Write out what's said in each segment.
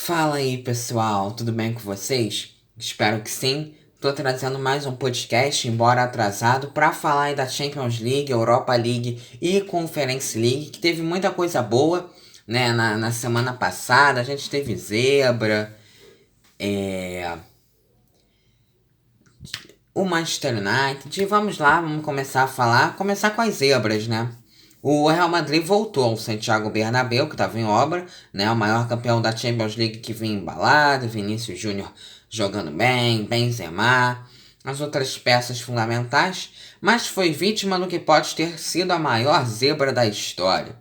Fala aí, pessoal, tudo bem com vocês? Espero que sim. Tô trazendo mais um podcast, embora atrasado, para falar aí da Champions League, Europa League e Conference League, que teve muita coisa boa, né? Na semana passada a gente teve zebra, é, o Manchester United. E vamos lá, vamos começar a falar, começar com as zebras, né? O Real Madrid voltou ao Santiago Bernabéu, que estava em obra, né? O maior campeão da Champions League que vinha embalado, Vinícius Júnior jogando bem, Benzema, as outras peças fundamentais, mas foi vítima do que pode ter sido a maior zebra da história.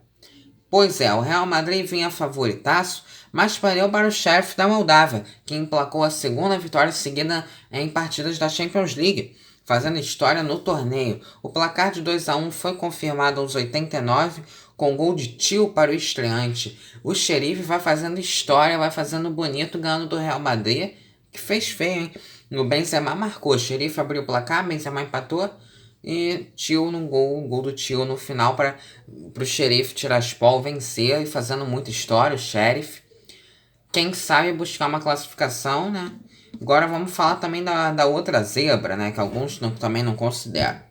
Pois é, o Real Madrid vinha favoritaço, mas perdeu para o chefe da Moldávia, que emplacou a segunda vitória seguida em partidas da Champions League, fazendo história no torneio. O placar de 2-1 foi confirmado aos 89, com gol de Tio para o estreante. O xerife vai fazendo história, vai fazendo bonito, ganhando do Real Madrid, que fez feio, hein? O Benzema marcou, o xerife abriu o placar, Benzema empatou, e Tio no gol, o gol do Tio no final para o xerife Tiraspol vencer e fazendo muita história, o xerife. Quem sabe buscar uma classificação, né? Agora vamos falar também da outra zebra, né? Que alguns também não consideram.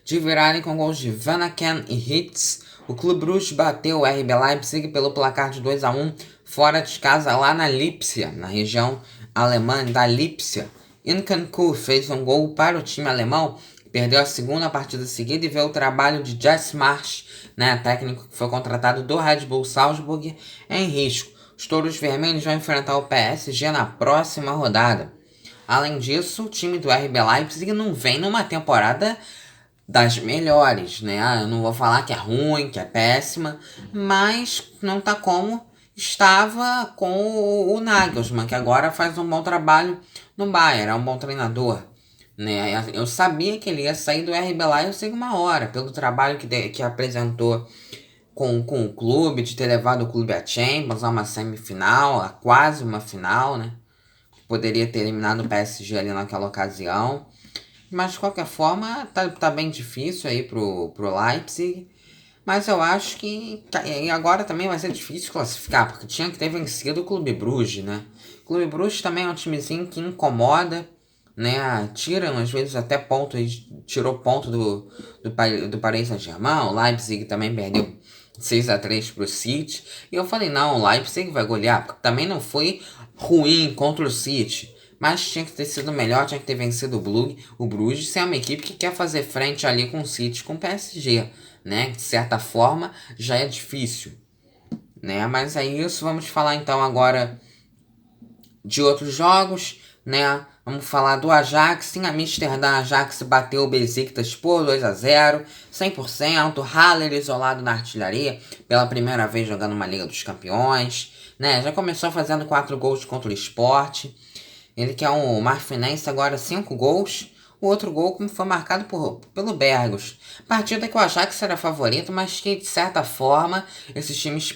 De virarem com gols de Van Aken e Hitz, o Clube Bruges bateu o RB Leipzig pelo placar de 2-1 fora de casa lá na Lipsia, na região alemã da Lipsia. Nkunku fez um gol para o time alemão, que perdeu a segunda partida seguida e vê o trabalho de Jesse Marsch, né, técnico que foi contratado do Red Bull Salzburg, em risco. Os touros vermelhos vão enfrentar o PSG na próxima rodada. Além disso, o time do RB Leipzig não vem numa temporada das melhores, né? Eu não vou falar que é ruim, que é péssima, mas não tá como estava com o Nagelsmann, que agora faz um bom trabalho no Bayern, é um bom treinador, né? Eu sabia que ele ia sair do RB Leipzig uma hora, pelo trabalho que apresentou com o clube, de ter levado o clube a Champions, a uma semifinal, a quase uma final, né? Poderia ter eliminado o PSG ali naquela ocasião. Mas de qualquer forma, tá bem difícil aí pro Leipzig. Mas eu acho que e agora também vai ser difícil classificar, porque tinha que ter vencido o Clube Bruges, né? O Clube Bruges também é um timezinho que incomoda, né? Tiram às vezes até pontos, tirou ponto do Paris Saint-Germain. O Leipzig também perdeu 6-3 pro City. E eu falei, não, o Leipzig vai golear, porque também não foi ruim contra o City. Mas tinha que ter sido melhor, tinha que ter vencido o Bruges, se é uma equipe que quer fazer frente ali com o City, com o PSG, né? De certa forma, já é difícil, né? Mas é isso, vamos falar então agora de outros jogos, né? Vamos falar do Ajax. Em Amsterdã, Ajax bateu o Besiktas por 2-0, 100%. Haller isolado na artilharia, pela primeira vez jogando uma Liga dos Campeões, né? Já começou fazendo 4 gols contra o Sport. Ele que é um marfinense, agora 5 gols. O outro gol foi marcado pelo Bergos. Partida que o Ajax era favorito, mas que de certa forma esses times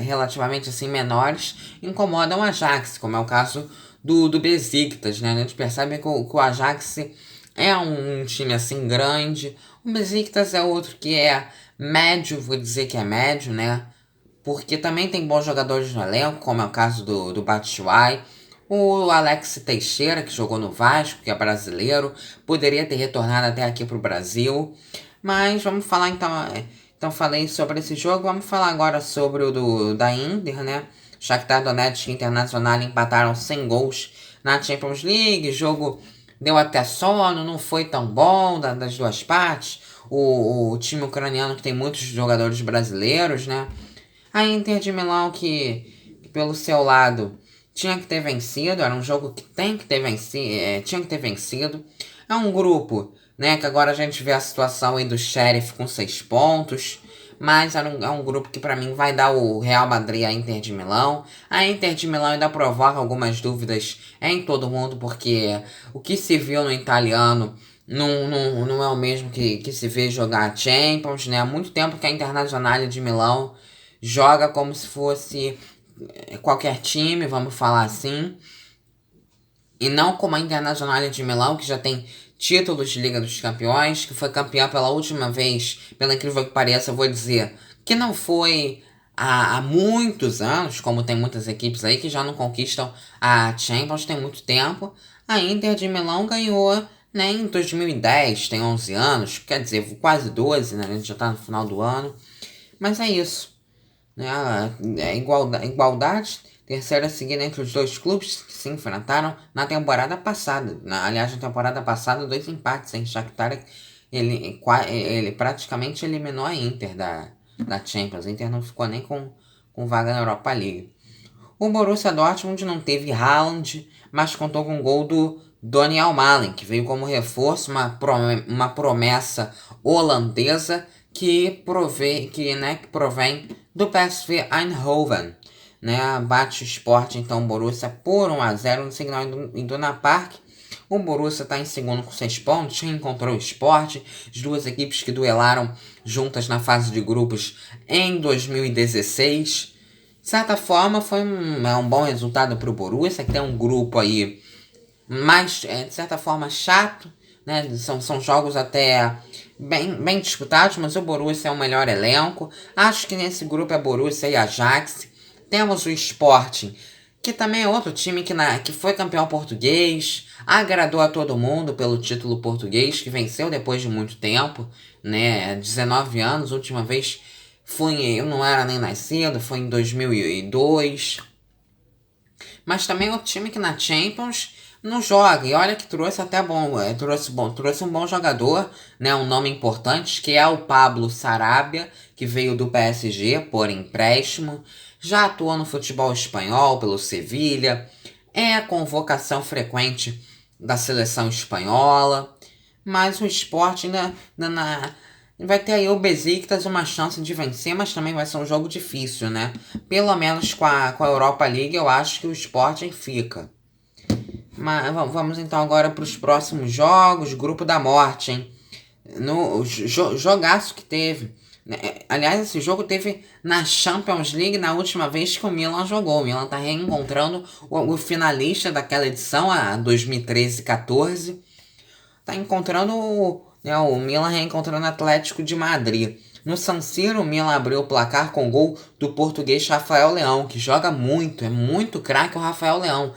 relativamente assim menores incomodam o Ajax, como é o caso do Besiktas, né? A gente percebe que o Ajax é um time assim grande. O Besiktas é outro que é médio, vou dizer que é médio, né? Porque também tem bons jogadores no elenco, como é o caso do Batshuayi. O Alex Teixeira, que jogou no Vasco, que é brasileiro, poderia ter retornado até aqui para o Brasil. Mas vamos falar então. Então falei sobre esse jogo, vamos falar agora sobre o da Inter, né? Shakhtar Donetsk e Internacional empataram sem gols na Champions League. O jogo deu até sono, não foi tão bom das duas partes. O time ucraniano que tem muitos jogadores brasileiros, né? A Inter de Milão que pelo seu lado tinha que ter vencido, era um jogo que tem que ter vencido, tinha que ter vencido. É um grupo, né, que agora a gente vê a situação aí do Sheriff com 6 pontos, mas é um grupo que pra mim vai dar o Real Madrid à Inter de Milão. A Inter de Milão ainda provoca algumas dúvidas em todo mundo, porque o que se viu no italiano não é o mesmo que se vê jogar a Champions, né? Há muito tempo que a Internazionale de Milão joga como se fosse qualquer time, vamos falar assim. E não como a Internazionale de Milão, que já tem títulos de Liga dos Campeões, que foi campeã pela última vez, pela incrível que pareça, eu vou dizer que não foi há muitos anos, como tem muitas equipes aí que já não conquistam a Champions tem muito tempo. A Inter de Milão ganhou, né, em 2010, tem 11 anos, quer dizer, quase 12, né, a gente já tá no final do ano. Mas é isso, né, é igualdade, terceira seguida entre os dois clubes que se enfrentaram na temporada passada. Aliás, na temporada passada, dois empates, em Shakhtar, ele praticamente eliminou a Inter da Champions. A Inter não ficou nem com vaga na Europa League. O Borussia Dortmund não teve Haaland, mas contou com o gol do Daniel Malen, que veio como reforço, uma promessa holandesa que provém do PSV Eindhoven. Né? Bate o Sport, então, o Borussia por 1-0 no Signal Iduna Park. O Borussia está em segundo com 6 pontos, reencontrou o Sport, as duas equipes que duelaram juntas na fase de grupos em 2016. De certa forma, foi um bom resultado para o Borussia, que tem um grupo aí mais, de certa forma, chato, né? São jogos até bem disputados, mas o Borussia é o melhor elenco. Acho que nesse grupo é Borussia e Ajax. Temos o Sporting, que também é outro time que foi campeão português, agradou a todo mundo pelo título português, que venceu depois de muito tempo, né? 19 anos, última vez eu não era nem nascido, foi em 2002. Mas também é outro time que na Champions não joga. E olha que trouxe até trouxe um bom jogador, né? Um nome importante, que é o Pablo Sarabia, que veio do PSG por empréstimo. Já atuou no futebol espanhol pelo Sevilha. É a convocação frequente da seleção espanhola. Mas o Sport vai ter aí o Besiktas uma chance de vencer, mas também vai ser um jogo difícil, né? Pelo menos com a Europa League, eu acho que o Sporting fica. Mas vamos então agora para os próximos jogos. Grupo da Morte, hein? No jogaço que teve. Aliás, esse jogo teve na Champions League na última vez que o Milan jogou. O Milan tá reencontrando o finalista daquela edição, a 2013-14. Tá encontrando o Milan reencontrando o Atlético de Madrid. No San Siro, o Milan abriu o placar com o gol do português Rafael Leão, que joga muito, é muito craque o Rafael Leão.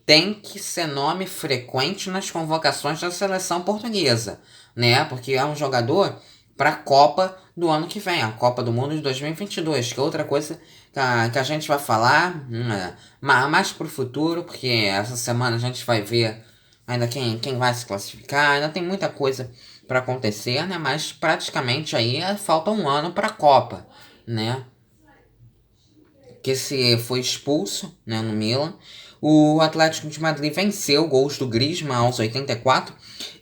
Tem que ser nome frequente nas convocações da seleção portuguesa, né? Porque é um jogador para a Copa do ano que vem, a Copa do Mundo de 2022, que é outra coisa que a gente vai falar mais pro futuro, porque essa semana a gente vai ver ainda quem vai se classificar, ainda tem muita coisa para acontecer, né? Mas praticamente aí falta um ano para a Copa, né? Que se foi expulso, né, no Milan. O Atlético de Madrid venceu gols do Griezmann aos 84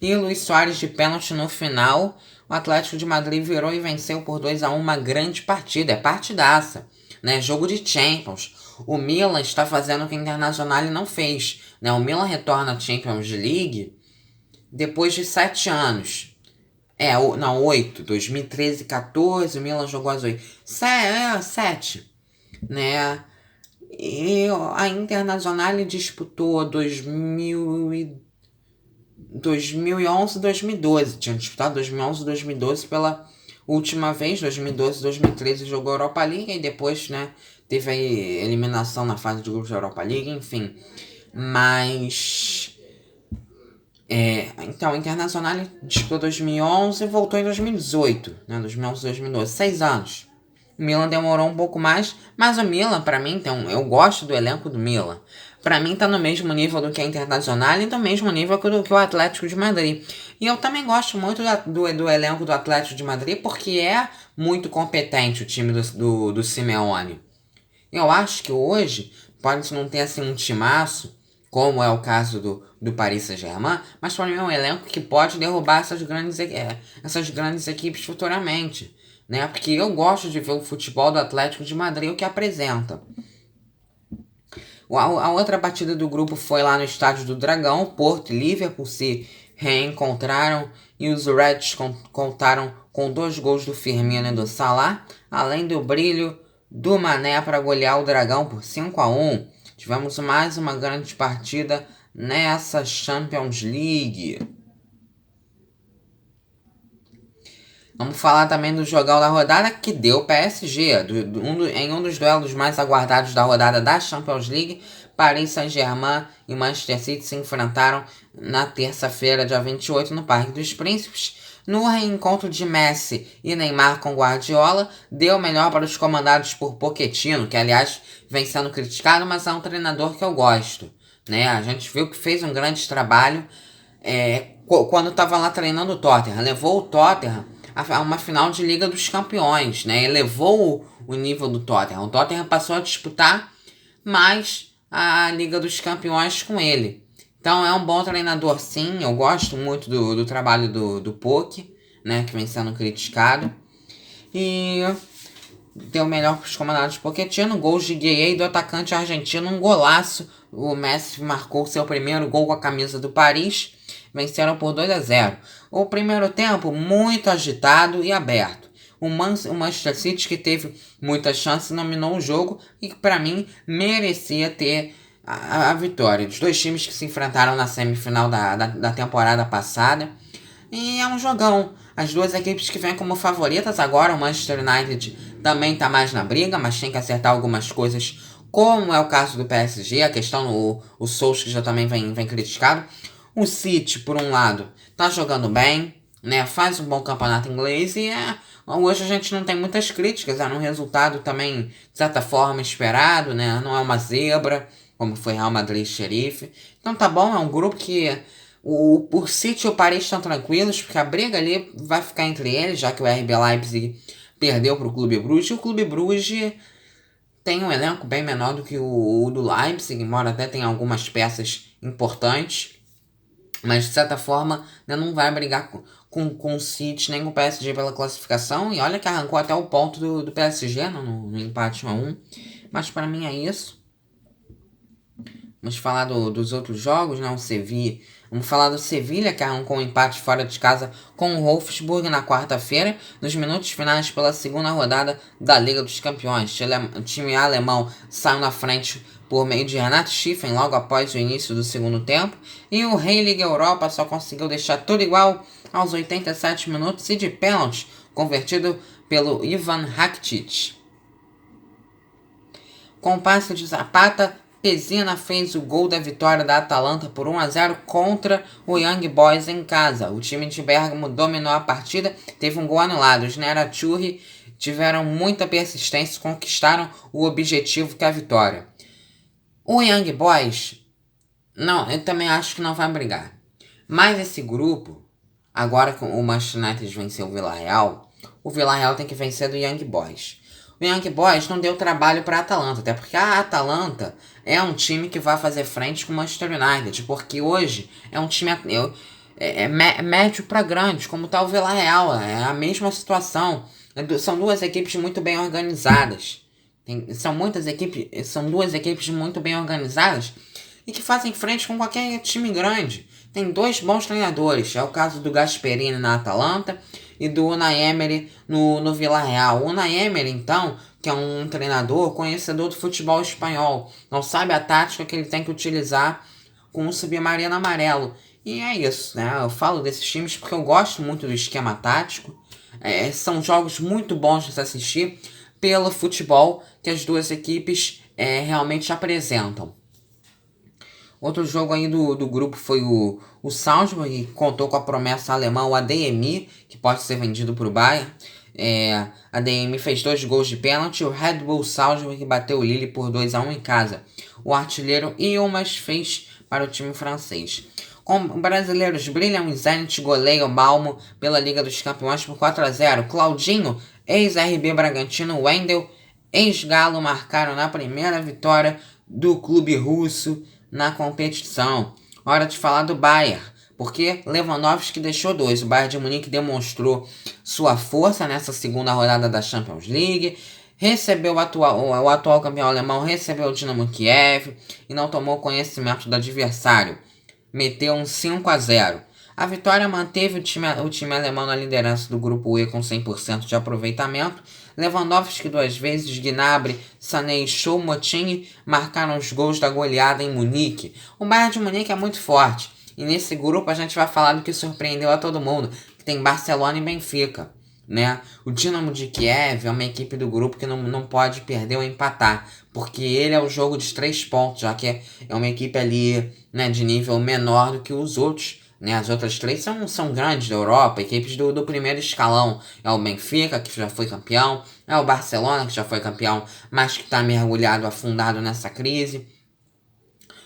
e Luis Soares de pênalti no final. O Atlético de Madrid virou e venceu por 2-1 uma grande partida, é partidaça, né? Jogo de Champions. O Milan está fazendo o que o Internazionale não fez, né? O Milan retorna à Champions League depois de 7 anos. Não, 8. 2013, 14, o Milan jogou as 8. 7, né? E a Internazionale disputou 2011 e 2012. Tinha disputado 2011 e 2012 pela última vez. 2012 e 2013 jogou a Europa League. E depois, né, teve a eliminação na fase de grupos da Europa League. Enfim. Mas... então, a Internazionale disputou 2011 e voltou em 2018. Né, 2011 e 2012. 6 anos. O Milan demorou um pouco mais, mas o Milan, pra mim, eu gosto do elenco do Milan. Pra mim, tá no mesmo nível do que a Internacional e no mesmo nível que o Atlético de Madrid. E eu também gosto muito do elenco do Atlético de Madrid, porque é muito competente o time do Simeone. Eu acho que hoje pode não ter assim um timaço, como é o caso do Paris Saint-Germain, mas para mim é um elenco que pode derrubar essas grandes equipes futuramente, né? Porque eu gosto de ver o futebol do Atlético de Madrid, o que apresenta. A outra partida do grupo foi lá no Estádio do Dragão. Porto e Liverpool se reencontraram e os Reds contaram com 2 gols do Firmino e do Salah, além do brilho do Mané para golear o Dragão por 5-1. Tivemos mais uma grande partida nessa Champions League. Vamos falar também do jogão da rodada que deu PSG. Em um dos duelos mais aguardados da rodada da Champions League, Paris Saint-Germain e Manchester City se enfrentaram na terça-feira, dia 28, no Parque dos Príncipes. No reencontro de Messi e Neymar com Guardiola, deu melhor para os comandados por Pochettino, que aliás vem sendo criticado, mas é um treinador que eu gosto. Né? A gente viu que fez um grande trabalho quando estava lá treinando o Tottenham. Levou o Tottenham a uma final de Liga dos Campeões, né? Elevou o nível do Tottenham. O Tottenham passou a disputar mais a Liga dos Campeões com ele. Então é um bom treinador, sim. Eu gosto muito do trabalho do Poch, né? Que vem sendo criticado. E deu melhor para os comandados de Pochettino. Gols de Gueye do atacante argentino. Um golaço. O Messi marcou seu primeiro gol com a camisa do Paris. Venceram por 2-0. O primeiro tempo muito agitado e aberto. O Manchester City, que teve muitas chances, dominou o jogo e que, para mim, merecia ter a vitória. Os dois times que se enfrentaram na semifinal da temporada passada. E é um jogão. As duas equipes que vêm como favoritas agora. O Manchester United também está mais na briga, mas tem que acertar algumas coisas, como é o caso do PSG. A questão, o Solskjaer já também vem criticado. O City, por um lado, tá jogando bem, né? Faz um bom campeonato inglês e hoje a gente não tem muitas críticas. É um resultado também, de certa forma, esperado, né? Não é uma zebra, como foi Real Madrid e Xerife. Então tá bom, é um grupo que o City e o Paris estão tranquilos, porque a briga ali vai ficar entre eles, já que o RB Leipzig perdeu para o Clube Bruges. E o Clube Bruges tem um elenco bem menor do que o do Leipzig, embora até tenha algumas peças importantes. Mas, de certa forma, né, não vai brigar com o City nem com o PSG pela classificação. E olha que arrancou até o ponto do PSG no empate 1-1. Mas para mim é isso. Vamos falar dos outros jogos, né? Vamos falar do Sevilha, que arrancou um empate fora de casa com o Wolfsburg na quarta-feira, nos minutos finais pela segunda rodada da Liga dos Campeões. O time alemão saiu na frente por meio de Renato Schiffen logo após o início do segundo tempo, e o Rei Liga Europa só conseguiu deixar tudo igual aos 87 minutos e de pênalti, convertido pelo Ivan Rakitic. Com o passe de Zapata, Pezina fez o gol da vitória da Atalanta por 1-0 contra o Young Boys em casa. O time de Bergamo dominou a partida, teve um gol anulado. Os Nerazzurri tiveram muita persistência e conquistaram o objetivo, que é a vitória. O Young Boys, não, eu também acho que não vai brigar. Mas esse grupo, agora que o Manchester United venceu o Villarreal, o Villarreal tem que vencer do Young Boys. O Young Boys não deu trabalho para a Atalanta, até porque a Atalanta é um time que vai fazer frente com o Manchester United, porque hoje é um time médio para grande, como está o Villarreal, é a mesma situação. São duas equipes muito bem organizadas. São duas equipes muito bem organizadas e que fazem frente com qualquer time grande. Tem dois bons treinadores, é o caso do Gasperini na Atalanta e do Unai Emery no Villarreal. O Unai Emery, então, que é um treinador conhecedor do futebol espanhol, não sabe a tática que ele tem que utilizar com o submarino amarelo. E é isso, né? Eu falo desses times porque eu gosto muito do esquema tático. São jogos muito bons de se assistir pelo futebol que as duas equipes realmente apresentam. Outro jogo aí do grupo foi o Salzburg, que contou com a promessa alemã, o Adeyemi, que pode ser vendido para o Bayern. Adeyemi fez 2 gols de pênalti. O Red Bull Salzburg que bateu o Lille por 2-1 em casa. O artilheiro Yilmaz fez para o time francês. Com brasileiros brilham, o Zenit goleia o Malmo pela Liga dos Campeões por 4-0. Claudinho, ex-RB Bragantino, Wendel, ex-Galo marcaram na primeira vitória do clube russo na competição. Hora de falar do Bayern, porque Lewandowski deixou 2. O Bayern de Munique demonstrou sua força nessa segunda rodada da Champions League, recebeu o atual campeão alemão, recebeu o Dinamo Kiev e não tomou conhecimento do adversário. Meteu um 5-0. A vitória manteve o time alemão na liderança do grupo E com 100% de aproveitamento. Lewandowski 2 vezes, Gnabry, Sané e Choupo-Moting marcaram os gols da goleada em Munique. O Bayern de Munique é muito forte. E nesse grupo a gente vai falar do que surpreendeu a todo mundo, que tem Barcelona e Benfica. né? O Dinamo de Kiev é uma equipe do grupo que não pode perder ou empatar, porque ele é o jogo de 3 pontos, já que é uma equipe ali, né, de nível menor do que os outros. Né, as outras 3 são grandes da Europa, equipes do primeiro escalão. É o Benfica, que já foi campeão, é o Barcelona, que já foi campeão, mas que está mergulhado, afundado nessa crise.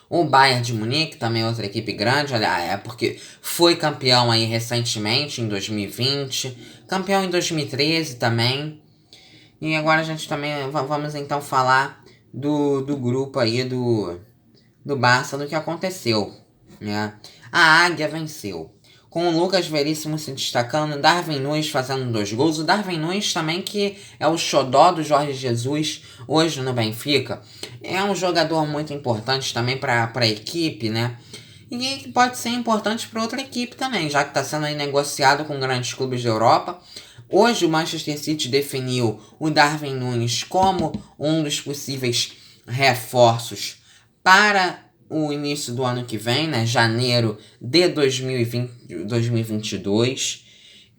O Bayern de Munique, também outra equipe grande, é porque foi campeão aí recentemente, em 2020, campeão em 2013 também. E agora a gente também, vamos então falar do grupo aí do Barça, do que aconteceu, né? A Águia venceu, com o Lucas Veríssimo se destacando, Darwin Núñez fazendo 2 gols. O Darwin Núñez também, que é o xodó do Jorge Jesus hoje no Benfica, é um jogador muito importante também para a equipe, né? E pode ser importante para outra equipe também, já que está sendo aí negociado com grandes clubes da Europa. Hoje o Manchester City definiu o Darwin Núñez como um dos possíveis reforços para o início do ano que vem, né? Janeiro de 2022.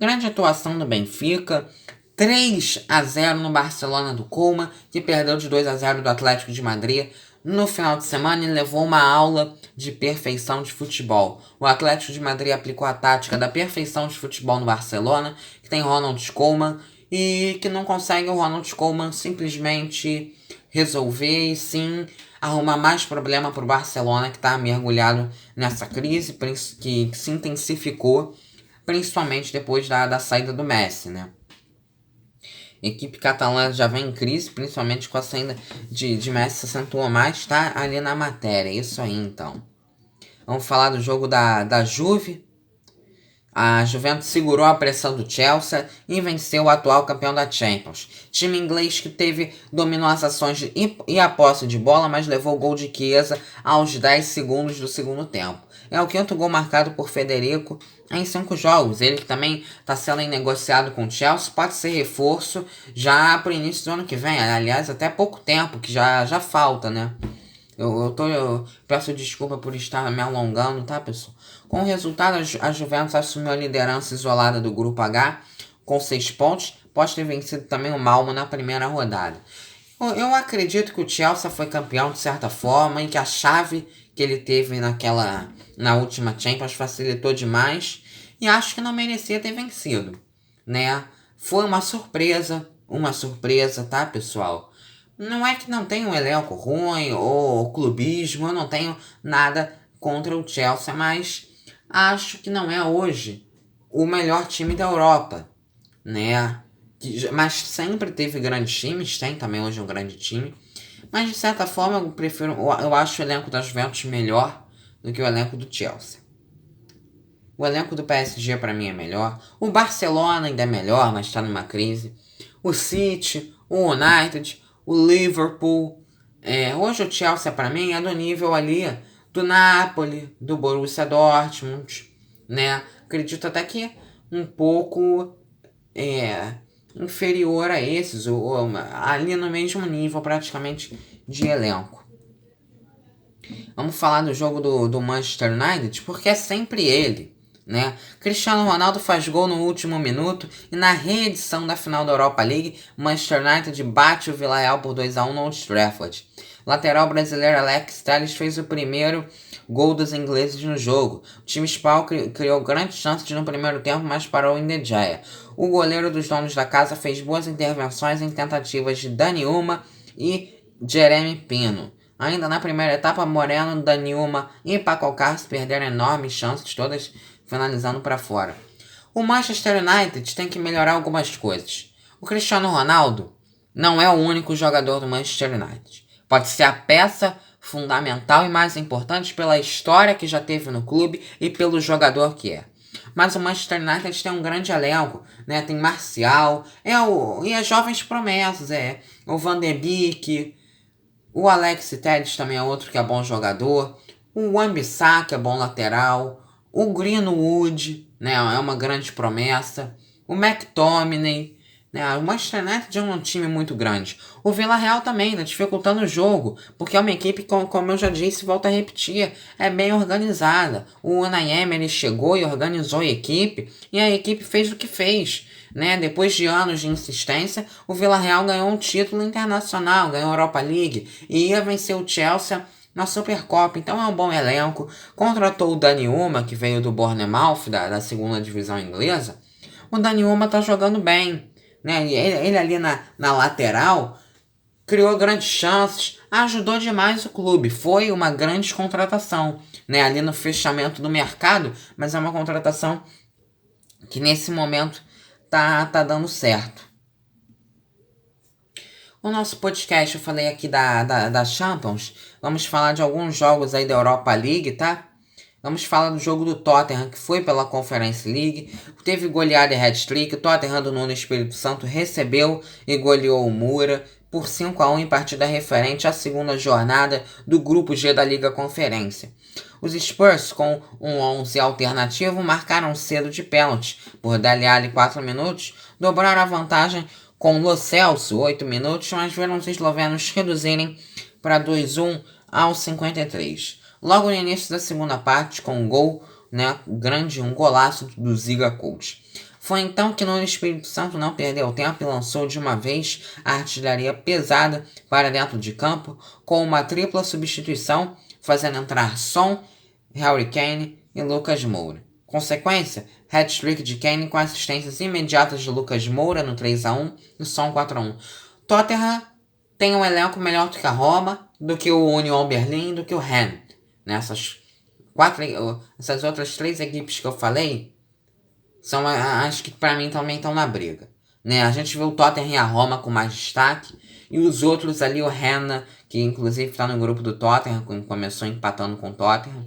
Grande atuação do Benfica. 3-0 no Barcelona do Koeman, que perdeu de 2-0 do Atlético de Madrid no final de semana e levou uma aula de perfeição de futebol. O Atlético de Madrid aplicou a tática da perfeição de futebol no Barcelona, que tem Ronald Koeman, e que não consegue o Ronald Koeman simplesmente resolver e sim arrumar mais problema para o Barcelona, que está mergulhado nessa crise que se intensificou, principalmente depois da saída do Messi, né? A equipe catalã já vem em crise, principalmente com a saída de Messi, se acentuou mais, tá ali na matéria. Isso aí, então. Vamos falar do jogo da Juve. A Juventus segurou a pressão do Chelsea e venceu o atual campeão da Champions. Time inglês que dominou as ações e a posse de bola, mas levou o gol de Chiesa aos 10 segundos do segundo tempo. É o quinto gol marcado por Federico em 5 jogos. Ele que também está sendo negociado com o Chelsea, pode ser reforço já para o início do ano que vem. Aliás, até pouco tempo, que já falta, né? Eu peço desculpa por estar me alongando, tá, pessoal? Com o resultado, a Juventus assumiu a liderança isolada do Grupo H com 6 pontos, pode ter vencido também o Malmo na primeira rodada. Eu acredito que o Chelsea foi campeão de certa forma e que a chave que ele teve na última Champions facilitou demais e acho que não merecia ter vencido, né? Foi uma surpresa, tá, pessoal? Não é que não tem um elenco ruim ou clubismo, eu não tenho nada contra o Chelsea, mas acho que não é hoje o melhor time da Europa, né? Mas sempre teve grandes times, tem também hoje um grande time, mas de certa forma eu acho o elenco da Juventus melhor do que o elenco do Chelsea. O elenco do PSG para mim é melhor, o Barcelona ainda é melhor, mas está numa crise, o City, o United, o Liverpool. Hoje o Chelsea para mim é do nível ali do Napoli, do Borussia Dortmund, né? Acredito até que um pouco inferior a esses, ou ali no mesmo nível praticamente de elenco. Vamos falar do jogo do Manchester United, porque é sempre ele, né? Cristiano Ronaldo faz gol no último minuto e na reedição da final da Europa League, Manchester United bate o Villarreal por 2-1 no Old Trafford. Lateral brasileiro Alex Telles fez o primeiro gol dos ingleses no jogo. O time Spal criou grandes chances no primeiro tempo, mas parou em De Gea. O goleiro dos donos da casa fez boas intervenções em tentativas de Dani Uma e Jeremy Pino. Ainda na primeira etapa, Moreno, Dani Uma e Paco Alcácer perderam enormes chances, todas finalizando para fora. O Manchester United tem que melhorar algumas coisas. O Cristiano Ronaldo não é o único jogador do Manchester United. Pode ser a peça fundamental e mais importante pela história que já teve no clube e pelo jogador que é. Mas o Manchester United tem um grande elenco, né? Tem Marcial, e as jovens promessas, o Van de Beek, o Alex Telles também é outro que é bom jogador, o Wan-Bissaka é bom lateral, o Greenwood, né, é uma grande promessa, o McTominay, né? O Manchester United é um time muito grande. O Villarreal também está dificultando o jogo, porque é uma equipe, como eu já disse, volto a repetir, é bem organizada. O Unai Emery chegou e organizou a equipe, e a equipe fez o que fez. Né? Depois de anos de insistência, o Villarreal ganhou um título internacional, ganhou a Europa League e ia vencer o Chelsea na Supercopa. Então é um bom elenco. Contratou o Dani Uma, que veio do Bournemouth, da segunda divisão inglesa. O Dani Uma tá jogando bem. Né? Ele ali na lateral criou grandes chances, ajudou demais o clube. Foi uma grande contratação, né? Ali no fechamento do mercado, mas é uma contratação que nesse momento tá dando certo. O nosso podcast, eu falei aqui da Champions. Vamos falar de alguns jogos aí da Europa League, tá? Vamos falar do jogo do Tottenham, que foi pela Conference League. Teve goleada e hat-trick. O Tottenham do Nuno Espírito Santo recebeu e goleou o Mura por 5-1 em partida referente à segunda jornada do Grupo G da Liga Conferência. Os Spurs, com um 11 alternativo, marcaram cedo de pênalti. Por Dele Alli 4 minutos, dobraram a vantagem com Lo Celso 8 minutos, mas viram os eslovenos reduzirem para 2-1 aos 53. Logo no início da segunda parte, com um gol, né, grande, um golaço do Ziga Coach. Foi então que no Espírito Santo não perdeu tempo e lançou de uma vez a artilharia pesada para dentro de campo, com uma tripla substituição, fazendo entrar Son, Harry Kane e Lucas Moura. Consequência, hat-trick de Kane com assistências imediatas de Lucas Moura no 3-1 e Son 4-1. Tottenham tem um elenco melhor do que a Roma, do que o Union Berlin, do que o Rennes. Essas outras 3 equipes que eu falei são as que para mim também estão na briga. Né? A gente vê o Tottenham e a Roma com mais destaque, e os outros ali, o Rennes, que inclusive está no grupo do Tottenham, começou empatando com o Tottenham,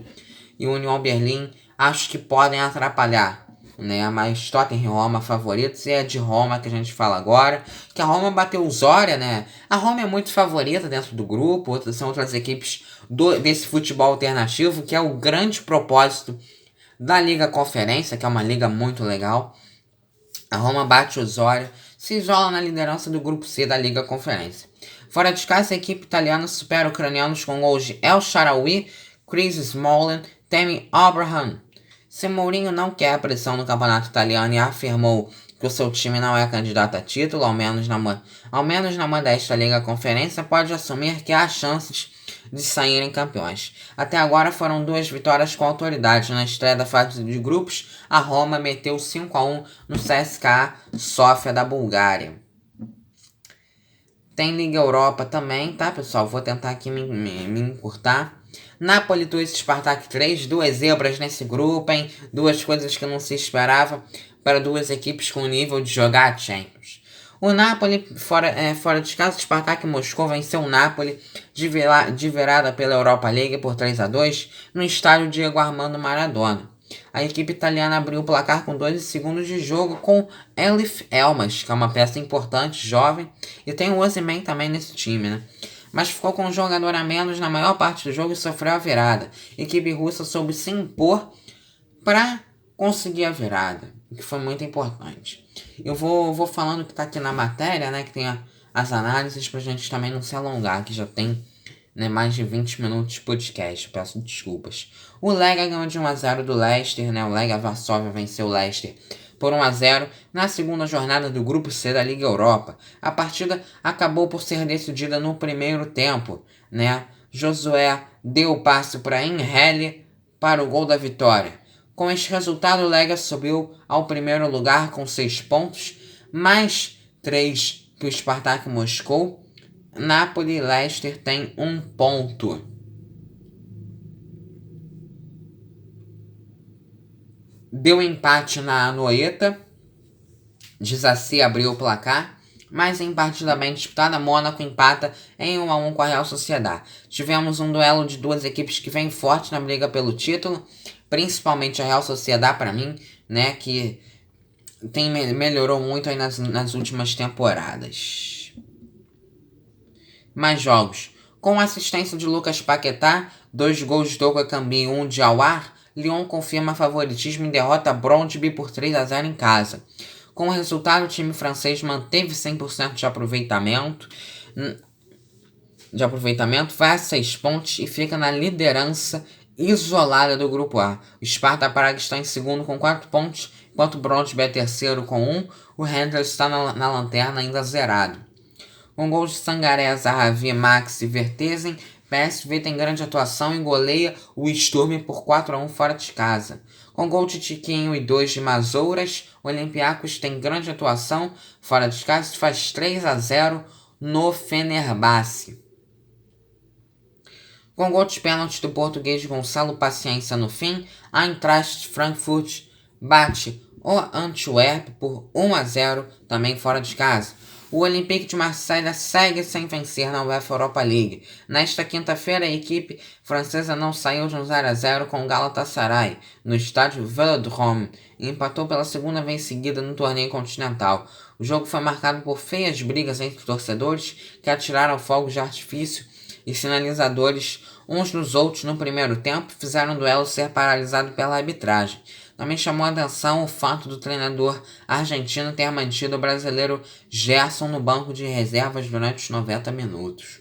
e o Union Berlin, acho que podem atrapalhar. Né? Mas Tottenham e Roma favoritos, e é de Roma que a gente fala agora, que a Roma bateu o Zorya, né? A Roma é muito favorita dentro do grupo, são outras equipes desse futebol alternativo, que é o grande propósito da Liga Conferência, que é uma liga muito legal. A Roma bate o Zorya, se isola na liderança do grupo C da Liga Conferência. Fora de casa, a equipe italiana supera os ucranianos com gols de El Shaarawy, Chris Smalling, Tammy Abraham. Se Mourinho não quer a pressão no campeonato italiano e afirmou que o seu time não é candidato a título, ao menos na modesta Liga Conferência, pode assumir que há chances de saírem campeões. Até agora foram 2 vitórias com autoridade. Na estreia da fase de grupos, a Roma meteu 5-1 no CSKA Sofia da Bulgária. Tem Liga Europa também, tá, pessoal? Vou tentar aqui me encurtar. Napoli 2, Spartak 3, 2 zebras nesse grupo, hein? 2 coisas que não se esperava para 2 equipes com nível de jogar a Champions. O Napoli, fora de casa, o Spartak Moscou venceu o Napoli de virada pela Europa League por 3-2 no estádio Diego Armando Maradona. A equipe italiana abriu o placar com 12 segundos de jogo com Elif Elmas, que é uma peça importante, jovem, e tem o Osimhen também nesse time, né? Mas ficou com um jogador a menos na maior parte do jogo e sofreu a virada. A equipe russa soube se impor para conseguir a virada, o que foi muito importante. Eu vou falando que tá aqui na matéria, né, que tem as análises pra gente também não se alongar, que já tem, né, mais de 20 minutos de podcast, peço desculpas. O Lega ganhou de 1-0 do Leicester, né, o Lega Varsóvia venceu o Leicester por 1-0 na segunda jornada do Grupo C da Liga Europa. A partida acabou por ser decidida no primeiro tempo, né? Josué deu o passe para Inhele para o gol da vitória. Com este resultado, o Lega subiu ao primeiro lugar com 6 pontos, mais 3 que o Spartak Moscou. Napoli e Leicester têm 1 ponto. Deu empate na Anoeta. Disassi abriu o placar, mas em partida bem disputada, Mônaco empata em 1-1 com a Real Sociedad. Tivemos um duelo de 2 equipes que vêm forte na briga pelo título, principalmente a Real Sociedad para mim, né, que melhorou muito aí nas últimas temporadas. Mais jogos. Com assistência de Lucas Paquetá, 2 gols de Douglas Cambi e 1 de Aouar, Lyon confirma favoritismo e derrota Brøndby por 3-0 em casa. Com o resultado, o time francês manteve 100% vai a 6 pontos e fica na liderança isolada do grupo A. O Sparta Praga está em segundo com 4 pontos, enquanto o Brøndby é terceiro com 1. O Rangers está na lanterna ainda zerado. Com gols de Sangaré, Zahavi, Max e Vertesen, PSV tem grande atuação e goleia o Sturm por 4-1 fora de casa. Com gol de Tiquinho e 2 de Mazouras, o Olympiacos tem grande atuação fora de casa e faz 3-0 no Fenerbahçe. Com gol de pênalti do português Gonçalo Paciência no fim, a Eintracht Frankfurt bate o Antwerp por 1-0 também fora de casa. O Olympique de Marselha segue sem vencer na UEFA Europa League. Nesta quinta-feira, a equipe francesa não saiu de um 0-0 com o Galatasaray no estádio Velodrome e empatou pela segunda vez seguida no torneio continental. O jogo foi marcado por feias brigas entre torcedores que atiraram fogos de artifício e sinalizadores uns nos outros no primeiro tempo, fizeram o duelo ser paralisado pela arbitragem. Também chamou a atenção o fato do treinador argentino ter mantido o brasileiro Gerson no banco de reservas durante os 90 minutos.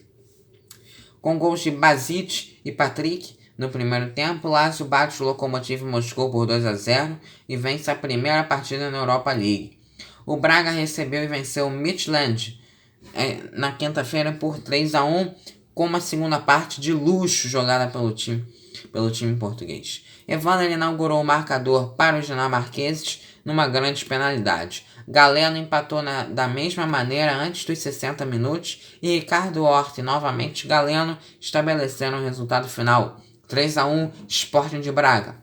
Com gols de Basic e Patrick no primeiro tempo, Lazio bate o Lokomotiv Moscou por 2-0 e vence a primeira partida na Europa League. O Braga recebeu e venceu o Midtjylland na quinta-feira por 3-1, com uma segunda parte de luxo jogada pelo time português. Evander inaugurou o marcador para os dinamarqueses numa grande penalidade. Galeno empatou da mesma maneira antes dos 60 minutos e Ricardo Horta e novamente Galeno estabeleceram o resultado final. 3-1 Sporting de Braga.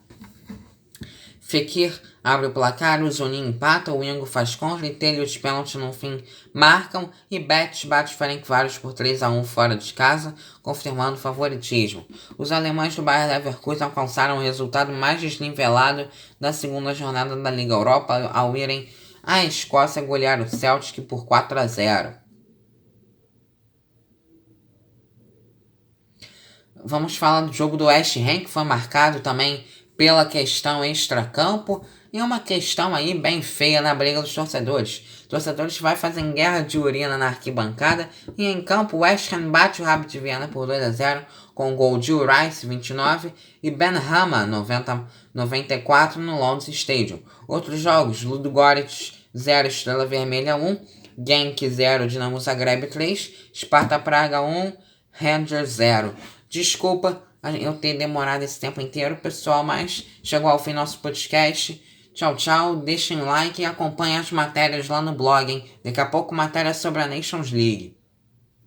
Fekir abre o placar, o Zunin empata, o Ingo faz contra e Telho de pênalti no fim marcam e Betis bate Ferencváros por 3-1 fora de casa, confirmando o favoritismo. Os alemães do Bayer Leverkusen alcançaram o resultado mais desnivelado da segunda jornada da Liga Europa ao irem à Escócia golear o Celtic por 4-0. Vamos falar do jogo do West Ham, que foi marcado também pela questão extracampo e uma questão aí bem feia na briga dos torcedores. Torcedores vai fazendo guerra de urina na arquibancada e em campo o West Ham bate o Rapid Viena por 2-0 com o gol de Rice 29 e Ben Rama 94 no London Stadium. Outros jogos: Ludogorets 0, Estrela Vermelha 1, Genk 0, Dinamo Zagreb 3, Sparta Praga 1, Rangers 0. Desculpa eu ter demorado esse tempo inteiro, pessoal, mas chegou ao fim nosso podcast. Tchau, tchau. Deixem like e acompanhem as matérias lá no blog, hein? Daqui a pouco matéria sobre a Nations League.